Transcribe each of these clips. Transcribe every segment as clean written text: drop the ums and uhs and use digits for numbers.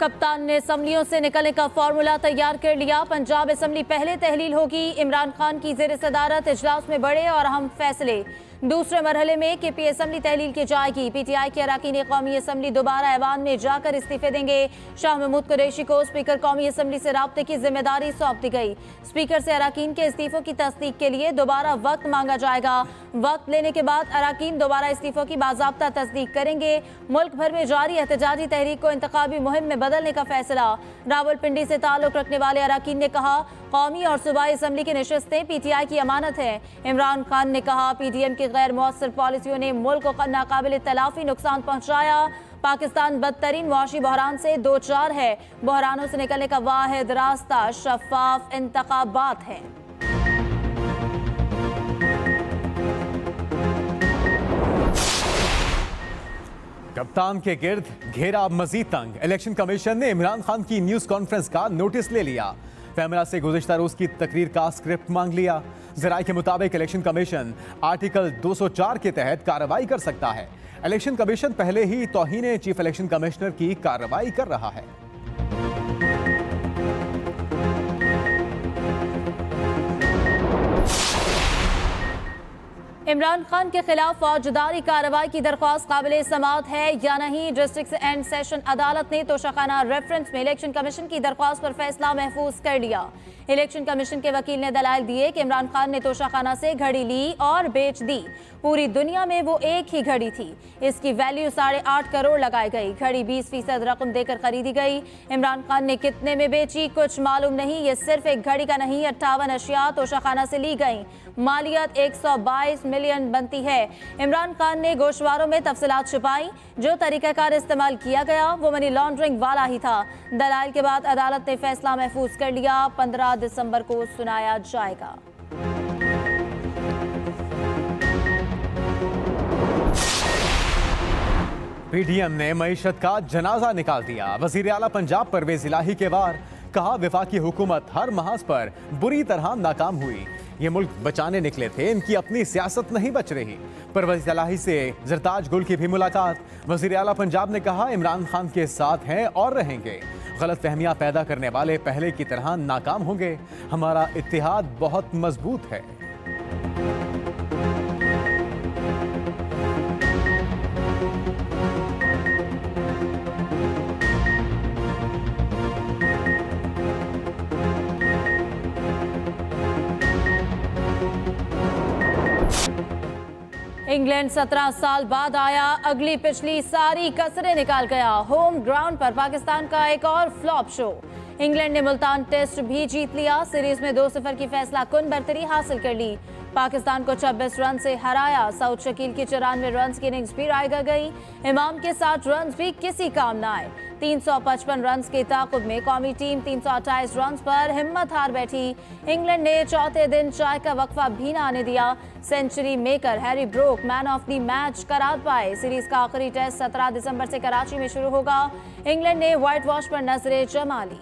कप्तान ने असम्बलियों से निकलने का फॉर्मूला तैयार कर लिया। पंजाब असम्बली पहले तहलील होगी। इमरान खान की ज़ेर सदारत इजलास में बड़े और अहम फैसले। दूसरे मरहले में केपी असम्बली तहलील की जाएगी। पीटीआई के अरकान कौमी असम्बली दोबारा ऐवान में जाकर इस्तीफे देंगे। शाह महमूद कुरैशी को स्पीकर कौमी असम्बली से राब्ते की जिम्मेदारी सौंप दी गई। स्पीकर से अरकान के इस्तीफों की तस्दीक के लिए दोबारा वक्त मांगा जाएगा। वक्त लेने के बाद अरकान दोबारा इस्तीफों की बाज़ाब्ता तस्दीक करेंगे। मुल्क भर में जारी एहतजाजी तहरीक को इंतखाबी मुहिम में बदलने का फैसला। रावलपिंडी से ताल्लुक रखने वाले अरकान ने कहा, कौमी और सूबाई असम्बली की नशस्तें पीटीआई की अमानत है। इमरान खान ने कहा, पीडीएम की गैर मौसर पॉलिसियों ने मुल्क को नाकाबिल तलाफी नुकसान पहुंचाया। पाकिस्तान बदतरीन मुआशी बहरान से दो चार है। बहरानों से निकलने का वाहिद रास्ता शफाफ इंतखाबात है। कप्तान के गिर्द घेरा अब मजीद तंग। इलेक्शन कमीशन ने इमरान खान की न्यूज कॉन्फ्रेंस का नोटिस ले लिया। फैमरा से गुज़िश्ता रोज की तकरीर का स्क्रिप्ट मांग लिया। ज़राए के मुताबिक इलेक्शन कमीशन आर्टिकल 204 के तहत कार्रवाई कर सकता है। इलेक्शन कमीशन पहले ही तौहीन चीफ इलेक्शन कमिश्नर की कार्रवाई कर रहा है। इमरान खान के खिलाफ फौजदारी कार्रवाई की दरख्वास्त काबिल समाअत है या नहीं। डिस्ट्रिक्ट एंड सेशन अदालत ने तोशाखाना रेफरेंस में इलेक्शन कमीशन की दरख्वास्त पर फैसला महफूज कर लिया। इलेक्शन कमीशन के वकील ने दलाइल दिए कि इमरान खान ने तोशाखाना से घड़ी ली और बेच दी। पूरी दुनिया में वो एक ही घड़ी थी। इसकी वैल्यू 8.5 करोड़ लगाई गई। घड़ी 20% रकम देकर खरीदी गई। इमरान खान ने कितने में बेची कुछ मालूम नहीं। ये सिर्फ एक घड़ी का नहीं, 58 अशिया तोशाखाना से ली गई। मालियत 122 मिलियन बनती है। इमरान खान ने गोशवारों में तफसीलात छुपाई। जो तरीकाकार इस्तेमाल किया गया वो मनी लॉन्ड्रिंग वाला ही था। दलाइल के बाद अदालत ने फैसला महफूज कर लिया। 15 दिसंबर को सुनाया जाएगा। पीडीएम ने मईशत का जनाजा निकाल दिया। वजीर आला पंजाब परवेज इलाही के वार कहा, वफाकी हुकूमत हर महाज पर बुरी तरह नाकाम हुई। ये मुल्क बचाने निकले थे, इनकी अपनी सियासत नहीं बच रही। परवेज इलाही से जरताज गुल की भी मुलाकात। वजीर आला पंजाब ने कहा, इमरान खान के साथ हैं और रहेंगे। गलत फहमियां पैदा करने वाले पहले की तरह नाकाम होंगे। हमारा इत्तेहाद बहुत मजबूत है। इंग्लैंड 17 साल बाद आया। अगली पिछली सारी कसरें निकाल गया। होम ग्राउंड पर पाकिस्तान का एक और फ्लॉप शो। इंग्लैंड ने मुल्तान टेस्ट भी जीत लिया। सीरीज में 2-0 की फैसला कुन बरतरी हासिल कर ली। पाकिस्तान को 26 रन से हराया। सऊद शकील की 94 रन की इनिंग्स भी रायगा गई। इमाम के 60 रन भी किसी काम न आए। 355 रन के ताकुब में कौमी टीम 328 रन पर हिम्मत हार बैठी। इंग्लैंड ने चौथे दिन चाय का वक्फा भी न आने दिया। Century maker Harry Brook man of the match करार पाए। सीरीज का आखिरी टेस्ट 17 दिसंबर से कराची में शुरू होगा। इंग्लैंड ने व्हाइट वॉश पर नजरें जमा ली।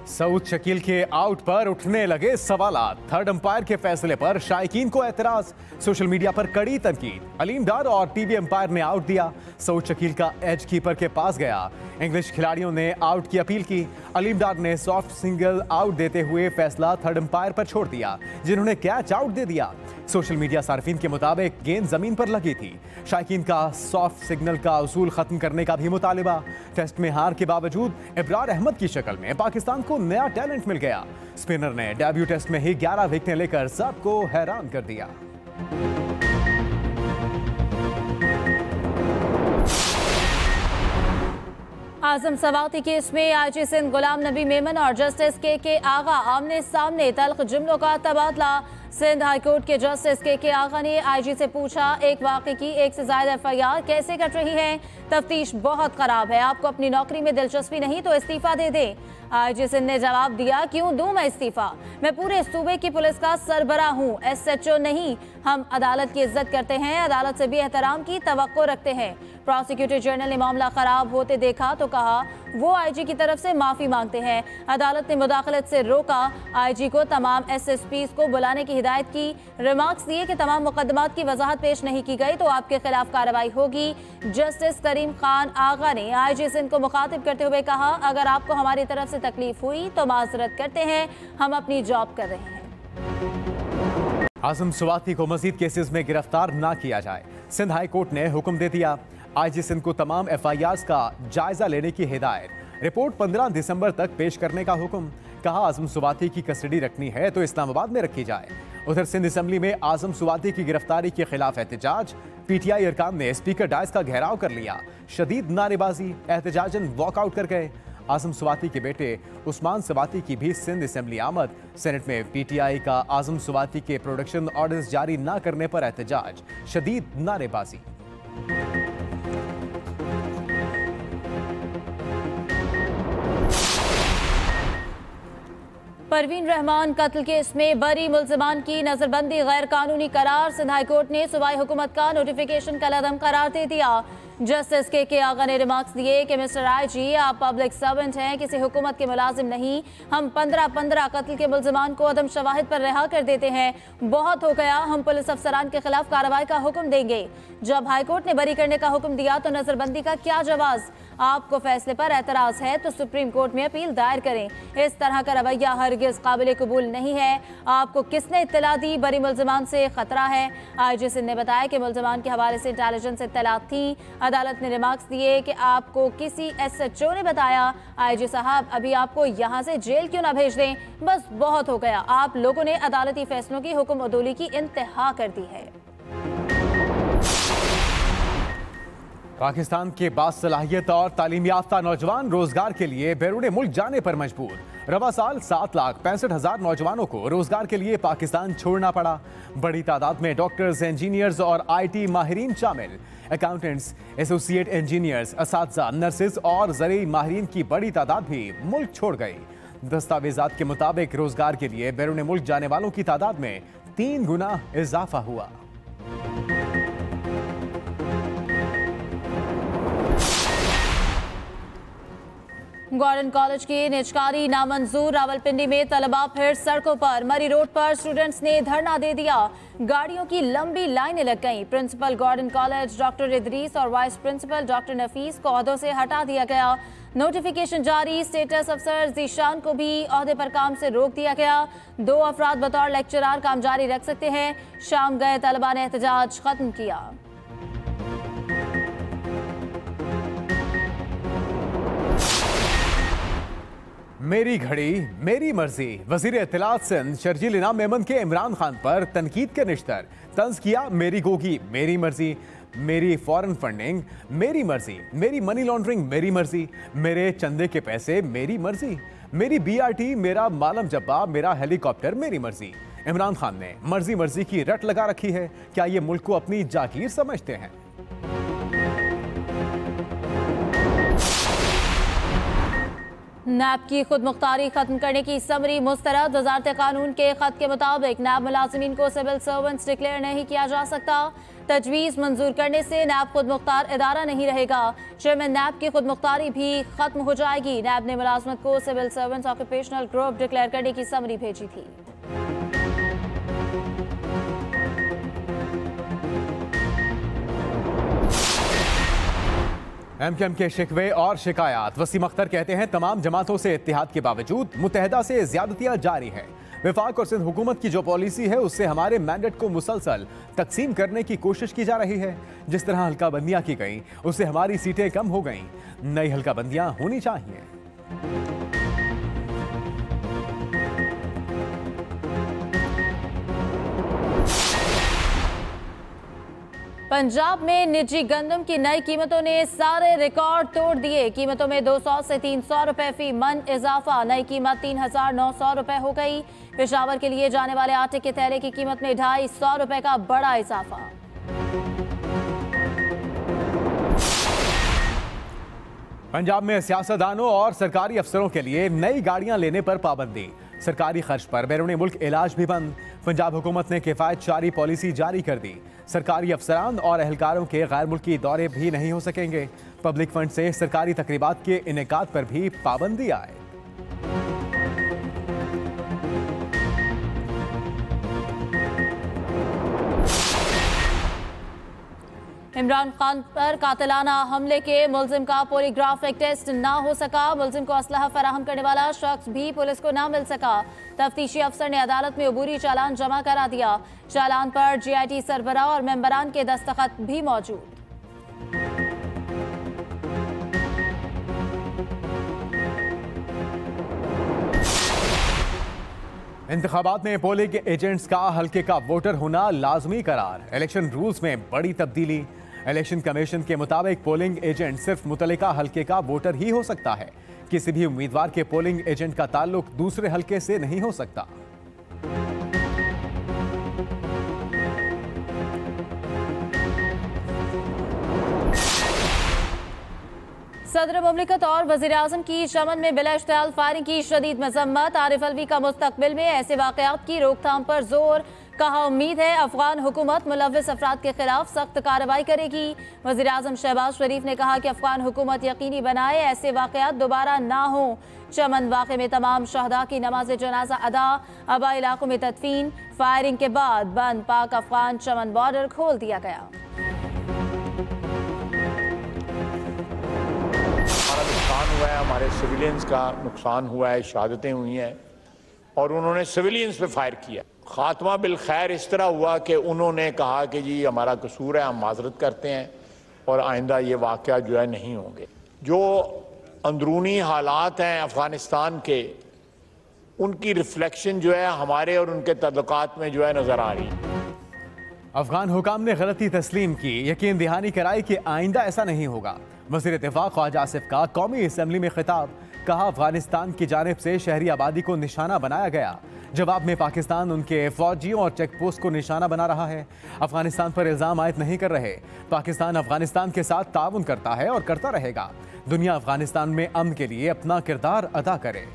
सऊद शकील के आउट पर उठने लगे सवालात। थर्ड अंपायर के फैसले पर शायकीन को एतराज। सोशल मीडिया पर कड़ी तनकीद। अलीम डार और टीवी अंपायर ने आउट दिया। सऊद शकील का एज कीपर के पास गया। इंग्लिश खिलाड़ियों ने आउट की अपील की। अलीम डार ने सॉफ्ट सिंगल आउट देते हुए फैसला थर्ड अंपायर पर छोड़ दिया, जिन्होंने कैच आउट दे दिया। सोशल मीडिया सार्फिन के मुताबिक गेंद जमीन पर लगी थी। शायकीन का सॉफ्ट सिग्नल का उसूल खत्म करने का भी मुतालिबा। टेस्ट में हार के बावजूद इब्रार अहमद की शक्ल में पाकिस्तान को नया टैलेंट मिल गया। स्पिनर ने डेब्यू टेस्ट में ही 11 विकेटें लेकर सबको हैरान कर दिया। आजम सवाती केस में आईजी सिंध गुलाम नबी मेमन और जस्टिस के आगा आमने सामने। तल्ख जुमलों का तबादला। सिंध हाईकोर्ट के जस्टिस के आगा ने आईजी से पूछा, एक वाक़े की एक से ज़्यादा एफआईआर कैसे कट रही है? तफ्तीश बहुत खराब है। आपको अपनी नौकरी में दिलचस्पी नहीं तो इस्तीफा दे दें। आईजी सिंध ने जवाब दिया, क्यों दूं मैं इस्तीफा? मैं पूरे सूबे की पुलिस का सरबराह हूँ, एसएचओ नहीं। हम अदालत की इज्जत करते हैं, अदालत से भी एहतराम की तवक्को रखते हैं। प्रोसिक्यूटर जनरल ने मामला खराब होते देखा तो कहा वो आईजी की तरफ से माफी मांगते हैं। अदालत ने मुदाखलत से रोका। आईजी को तमाम एसएसपीज को बुलाने की हिदायत की। रिमार्क्स दिए कि तमाम मुकदमात की वजाहत पेश नहीं की गई तो आपके खिलाफ कार्रवाई होगी। जस्टिस करीम खान आगा ने आईजी सिंध को मुखातिब करते हुए कहा, अगर आपको हमारी तरफ से तकलीफ हुई तो माजरत करते हैं, हम अपनी जॉब कर रहे हैं। आजम स्वाति को मजीद केसेस में गिरफ्तार ना किया जाए, सिंध हाई कोर्ट ने हुक्म दे दिया। आईजी सिंध को तमाम एफआईआर्स का जायजा लेने की हिदायत। रिपोर्ट 15 दिसंबर तक पेश करने का हुक्म। कहा, आजम स्वाति की कस्टडी रखनी है तो इस्लामाबाद में रखी जाए। उधर सिंध असेंबली में आजम स्वाति की गिरफ्तारी के खिलाफ एहतजाज। पीटीआई अरकान ने स्पीकर डायस का घेराव कर लिया। शदीद नारेबाजी, एहतजाजन वॉकआउट कर गए। आजम स्वाति के बेटे उस्मान स्वाति की भी सिंध असेंबली आमद। सेनेट में पीटीआई का आजम स्वाति के प्रोडक्शन ऑर्डर्स जारी न करने पर एहतजाज, शदीद नारेबाजी। परवीन रहमान कत्ल केस में बरी मुल्जिमान की नजरबंदी गैर कानूनी करार। सिंध हाई कोर्ट ने सूबाई हुकूमत का नोटिफिकेशन कलअदम करार दे दिया। जस्टिस के आगा ने रिमार्क्स दिए कि मिस्टर आईजी, आप पब्लिक सर्वेंट हैं, किसी हुकूमत के मुलाजिम नहीं। हम 15-15 कत्ल के मुल्जिमान को अदम शवाहिद पर रिहा कर देते हैं। बहुत हो गया, हम पुलिस अफसरान के खिलाफ कार्रवाई का हुक्म देंगे। जब हाईकोर्ट ने बरी करने का हुक्म दिया तो नजरबंदी का क्या जवाब? आपको फैसले पर एतराज है तो सुप्रीम कोर्ट में अपील दायर करें। इस तरह का रवैया हरगिज काबिल कबूल नहीं है। आपको किसने इत्तला दी? बरी मुल्जिमान से खतरा है। आईजी सिंध ने बताया कि मुल्जिमान के हवाले से इंटेलिजेंस इत्तला थी। अदालत ने रिमार्क्स दिए कि आपको किसी एसएचओ ने बताया, आईजी साहब अभी आपको यहाँ से जेल क्यों ना भेज दें? बस बहुत हो गया, आप लोगों ने अदालती फैसलों की हुक्म अदोली की इंतहा कर दी है। पाकिस्तान के बासलाहियत और तालीम याफ्ता नौजवान रोजगार के लिए बैरून मुल्क जाने पर मजबूर। रवा साल 7,65,000 नौजवानों को रोजगार के लिए पाकिस्तान छोड़ना पड़ा। बड़ी तादाद में डॉक्टर्स, इंजीनियर्स और आईटी माहिरीन शामिल। अकाउंटेंट्स, एसोसिएट इंजीनियर्स, असातिज़ा, नर्सेज और ज़रूरी माहिरीन की बड़ी तादाद भी मुल्क छोड़ गई। दस्तावेजात के मुताबिक रोजगार के लिए बैरून मुल्क जाने वालों की तादाद में 3 गुना इजाफा हुआ। गॉर्डन कॉलेज की निजकारी नामंजूर। रावलपिंडी में तलबा फिर सड़कों पर। मरी रोड पर स्टूडेंट्स ने धरना दे दिया। गाड़ियों की लंबी लाइनें लग गईं। Principal Gordon College doctor Idrees और वाइस प्रिंसिपल डॉक्टर नफीस को ओहदों से हटा दिया गया। नोटिफिकेशन जारी। स्टेटस अफसर जीशान को भी ओहदे पर काम से रोक दिया गया। 2 अफराद बतौर लेक्चरार काम जारी रख सकते हैं। शाम गए तलबा ने एहतजाज खत्म किया। मेरी घड़ी मेरी मर्जी। वजीर इत्तलात सिंध शर्जील इनाम मेमन के इमरान खान पर तनकीद के निश्तर। तंज किया, मेरी गोगी मेरी मर्जी, मेरी फॉरेन फंडिंग मेरी मर्जी, मेरी मनी लॉन्ड्रिंग मेरी मर्जी, मेरे चंदे के पैसे मेरी मर्जी, मेरी बीआरटी मेरा मालम जब्बा, मेरा हेलीकॉप्टर मेरी मर्जी। इमरान खान ने मर्जी मर्जी की रट लगा रखी है। क्या ये मुल्क को अपनी जागीर समझते हैं? नैब की खुद मुख्तारी खत्म करने की समरी मुस्तरद। वजारत कानून के खत के मुताबिक नैब मुलाजिमीन को सिविल सर्वेंट्स डिक्लेयर नहीं किया जा सकता। तजवीज़ मंजूर करने से नैब खुद मुख्तार इदारा नहीं रहेगा। चेयरमैन नैब की खुद मुख्तारी भी खत्म हो जाएगी। नैब ने मुलाजमत को civil servants occupational group declare करने की समरी भेजी थी। एमकेएम के शिकवे और शिकायत। वसीम अख्तर कहते हैं तमाम जमातों से इत्तेहाद के बावजूद मुत्तहदा से ज्यादतियां जारी है। वफाक और सिंध हुकूमत की जो पॉलिसी है उससे हमारे मैंडेट को मुसलसल तकसीम करने की कोशिश की जा रही है। जिस तरह हल्का बंदियां की गई उससे हमारी सीटें कम हो गईं। नई हल्का बंदियां होनी चाहिए। पंजाब में निजी गंदम की नई कीमतों ने सारे रिकॉर्ड तोड़ दिए। कीमतों में 200 से 300 रुपए फी मन इजाफा। नई कीमत 3,900 रुपए हो गई। पेशावर के लिए जाने वाले आटे के थैले की कीमत में 250 रुपए का बड़ा इजाफा। पंजाब में सियासतदानों और सरकारी अफसरों के लिए नई गाड़ियां लेने पर पाबंदी। सरकारी खर्च पर बैरून मुल्क इलाज भी बंद। पंजाब हुकूमत ने किफायतशारी पॉलिसी जारी कर दी। सरकारी अफसरान और एहलकारों के गैर मुल्की दौरे भी नहीं हो सकेंगे। पब्लिक फंड से सरकारी तकरीबात के इनेकाद पर भी पाबंदी आए। इमरान खान पर कातिलाना हमले के मुलजिम का पॉलीग्राफिक टेस्ट ना हो सका। मुलजिम को असलहा फराहम करने वाला शख्स भी पुलिस को ना मिल सका। तफ्तीशी अफसर ने अदालत में अबूरी चालान जमा करा दिया। चालान पर GIT सरबराह और मेंबरान के दस्तखत भी मौजूद। इंतखाबात में पोलिंग एजेंट्स का हल्के का वोटर होना लाजमी करार। इलेक्शन रूल्स में बड़ी तब्दीली। इलेक्शन कमीशन के मुताबिक पोलिंग एजेंट सिर्फ मुतल्लिका हल्के का वोटर ही हो सकता है। किसी भी उम्मीदवार के पोलिंग एजेंट का ताल्लुक दूसरे हल्के से नहीं हो सकता। सदर मुमलिकत और वज़ीर-ए-आज़म की चमन में बिला इश्तियाल फायरिंग की शदीद मजम्मत। आरिफ अलवी का मुस्तकबिल में ऐसे वाक़यात की रोकथाम पर जोर। कहा उम्मीद है अफगान हुकूमत मुलव्विस अफराद के खिलाफ सख्त कार्रवाई करेगी। वज़ीर-ए-आज़म शहबाज शरीफ ने कहा कि अफगान हुकूमत यकीनी बनाए ऐसे वाक़यात दोबारा ना हो। चमन वाक़े में तमाम शहदा की नमाज जनाजा अदा। आबा इलाकों में तदफीन। फायरिंग के बाद बंद पाक अफगान चमन बॉर्डर खोल दिया गया। नुकसान हुआ है, हमारे सिविलियंस का नुकसान हुआ है, शहादतें हुई हैं और उन्होंने सिविलियंस पे फायर किया। खात्मा बिल खैर इस तरह हुआ कि उन्होंने कहा कि जी हमारा कसूर है, हम माजरत करते हैं और आइंदा ये वाक़या जो है नहीं होंगे। जो अंदरूनी हालात हैं अफगानिस्तान के, उनकी रिफ्लेक्शन जो है हमारे और उनके तल्लुकात में जो है नजर आ रही है। अफगान हुकाम ने गलती तस्लीम की, यकीन दहानी कराई कि आइंदा ऐसा नहीं होगा। वज़ीर इत्तेफाक ख्वाजा आसिफ का कौमी असम्बली में खिताब। कहा अफगानिस्तान की जानिब से शहरी आबादी को निशाना बनाया गया। जवाब में पाकिस्तान उनके फौजियों और चेक पोस्ट को निशाना बना रहा है। अफगानिस्तान पर इल्ज़ाम आयद नहीं कर रहे। पाकिस्तान अफगानिस्तान के साथ ताउन करता है और करता रहेगा। दुनिया अफगानिस्तान में अमन के लिए अपना किरदार अदा करे।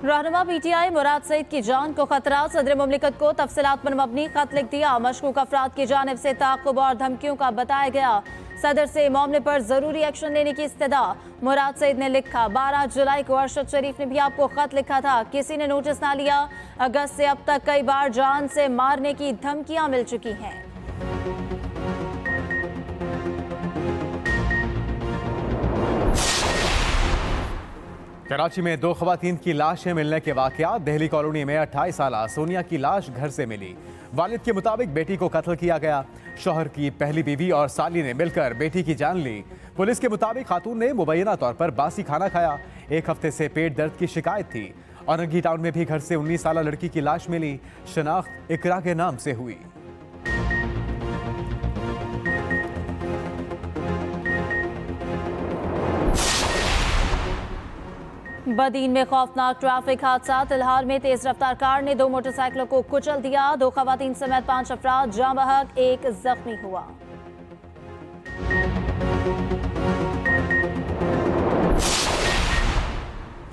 रहनुमा PTI मुराद सईद की जान को खतरा। सदर मुमलिकत को तफसीलात पर मबनी खत लिख दिया। मशकूक अफराद की जानिब से ताक़ुब और धमकियों का बताया गया। सदर से मामले पर जरूरी एक्शन लेने की इस्तदा। मुराद सईद ने लिखा 12 जुलाई को अरशद शरीफ ने भी आपको खत लिखा था, किसी ने नोटिस ना लिया। अगस्त से अब तक कई बार जान से मारने की धमकियां मिल चुकी हैं। कराची में 2 खवातीन की लाशें मिलने के वाकयात। दिल्ली कॉलोनी में 28 साला सोनिया की लाश घर से मिली। वालिद के मुताबिक बेटी को कत्ल किया गया। शौहर की पहली बीवी और साली ने मिलकर बेटी की जान ली। पुलिस के मुताबिक खातून ने मुबैना तौर पर बासी खाना खाया। 1 हफ्ते से पेट दर्द की शिकायत थी। औरंगी टाउन में भी घर से 19 साला लड़की की लाश मिली। शनाख्त इकरा के नाम से हुई। बदीन में खौफनाक ट्रैफिक हादसा। तिलहार में तेज रफ्तार कार ने 2 मोटरसाइकिलों को कुचल दिया। 2 खवातीन समेत 5 अफराद जाँ बहक, 1 जख्मी हुआ।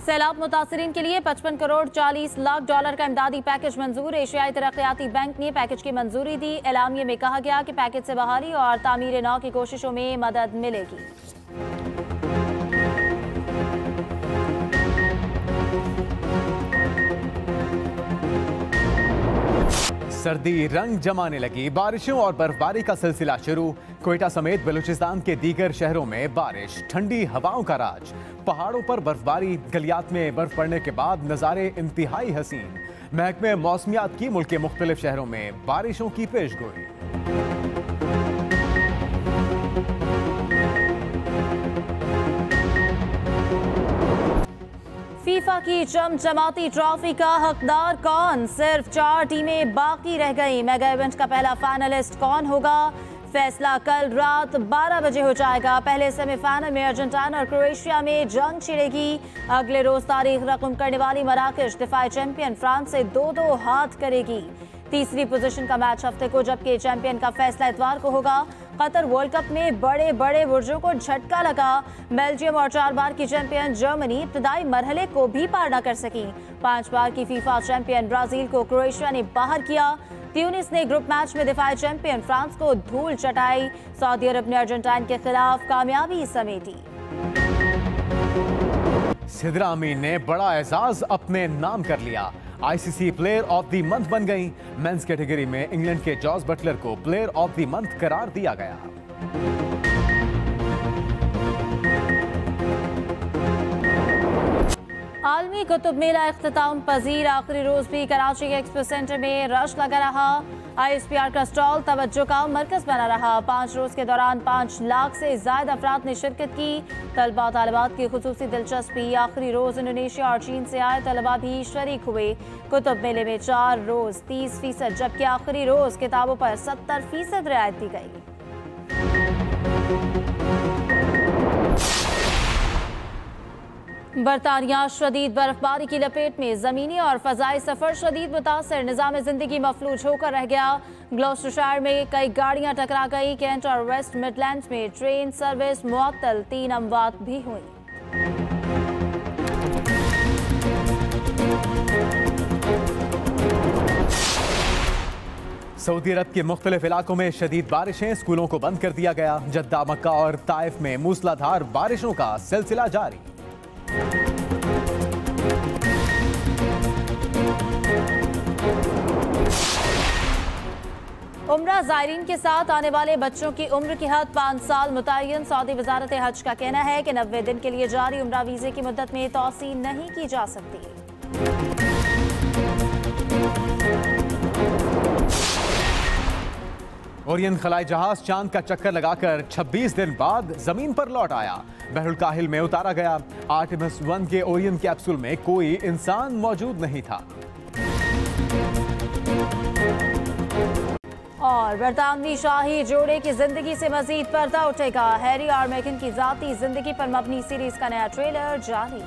सैलाब मुतासरीन के लिए 55 करोड़ 40 लाख डॉलर का इमदादी पैकेज मंजूर। एशियाई तरक्याती बैंक ने पैकेज की मंजूरी दी। एलामिये में कहा गया कि पैकेज से बहाली और तामीर नौ की कोशिशों में मदद मिलेगी। सर्दी रंग जमाने लगी। बारिशों और बर्फबारी का सिलसिला शुरू। कोयटा समेत बलूचिस्तान के दीगर शहरों में बारिश, ठंडी हवाओं का राज। पहाड़ों पर बर्फबारी, गलियात में बर्फ पड़ने के बाद नज़ारे इंतहाई हसीन। महकमे मौसमियात की मुल्क के मुख्तलिफ शहरों में बारिशों की पेशगोई। फीफा की चमचमाती ट्रॉफी का हकदार कौन? सिर्फ 4 टीमें बाकी रह गई। मेगा इवेंट का पहला फाइनलिस्ट कौन होगा? फैसला कल रात 12 बजे हो जाएगा। पहले सेमीफाइनल में अर्जेंटीना और क्रोएशिया में जंग छिड़ेगी। अगले रोज तारीख रकम करने वाली मराकश दिफाई चैंपियन फ्रांस से 2-2 हाथ करेगी। तीसरी पोजीशन का मैच हफ्ते को, जबकि चैंपियन का फैसला इतवार को होगा। कतर वर्ल्ड कप में बड़े बड़े बुर्जों को झटका लगा। बेल्जियम और 4 बार की चैंपियन जर्मनी इब्तदाई मरहले को भी पार न कर सकी। 5 बार की फीफा चैंपियन ब्राजील को क्रोएशिया ने बाहर किया। ट्यूनिस ने ग्रुप मैच में दिफाई चैंपियन फ्रांस को धूल चटाई। सऊदी अरब ने अर्जेंटाइन के खिलाफ कामयाबी समेटी। सिद्रा अमीन ने बड़ा एजाज अपने नाम कर लिया। ICC player of the month बन गई। मेंस कैटेगरी में इंग्लैंड के जॉस बटलर को प्लेयर ऑफ द मंथ करार दिया गया। आलमी कुतुब मेला इख्तिताम पजीर। आखिरी रोज भी कराची के एक्सपो सेंटर में रश लगा रहा। ISPR का स्टॉल तवज्जो का मरकज बना रहा। 5 रोज के दौरान 5 लाख से ज्यादा अफराद ने शिरकत की। तलबा तालिबात की खुसूसी दिलचस्पी। आखिरी रोज इंडोनेशिया और चीन से आए तलबा भी शरीक हुए। कुतुब मेले में 4 रोज 30%, जबकि आखिरी रोज किताबों पर 70% रियायत दी गई। बरतानिया शदीद बर्फबारी की लपेट में। जमीनी और फजाई सफर शदीद मुतासर। निजाम जिंदगी मफलूज होकर रह गया। ग्लौस्टरशायर में कई गाड़ियां टकरा गई। कैंट और वेस्ट मिडलैंड्स में ट्रेन सर्विस मुअत्तल। 3 अमवात भी हुई। सऊदी अरब के मुख्तलिफ इलाकों में शदीद बारिशें। स्कूलों को बंद कर दिया गया। जद्दा, मक्का और ताइफ में मूसलाधार बारिशों का सिलसिला जारी। उम्रा ज़ायरीन के साथ आने वाले बच्चों की उम्र की हद 5 साल मुतय्यन। सऊदी वजारत हज का कहना है कि 90 दिन के लिए जारी उम्रा वीजे की मुद्दत में तौसीह नहीं की जा सकती। ओरियन खलाई जहाज चांद का चक्कर लगाकर 26 दिन बाद जमीन पर लौट आया। बहरुल काहिल में उतारा गया। आर्टेमिस 1 के ओरियन कैप्सूल में कोई इंसान मौजूद नहीं था। और बरतानवी शाही जोड़े की जिंदगी से मजीद पर्दा उठेगा। हैरी और मेगन की जाती जिंदगी पर मबनी सीरीज का नया ट्रेलर जारी।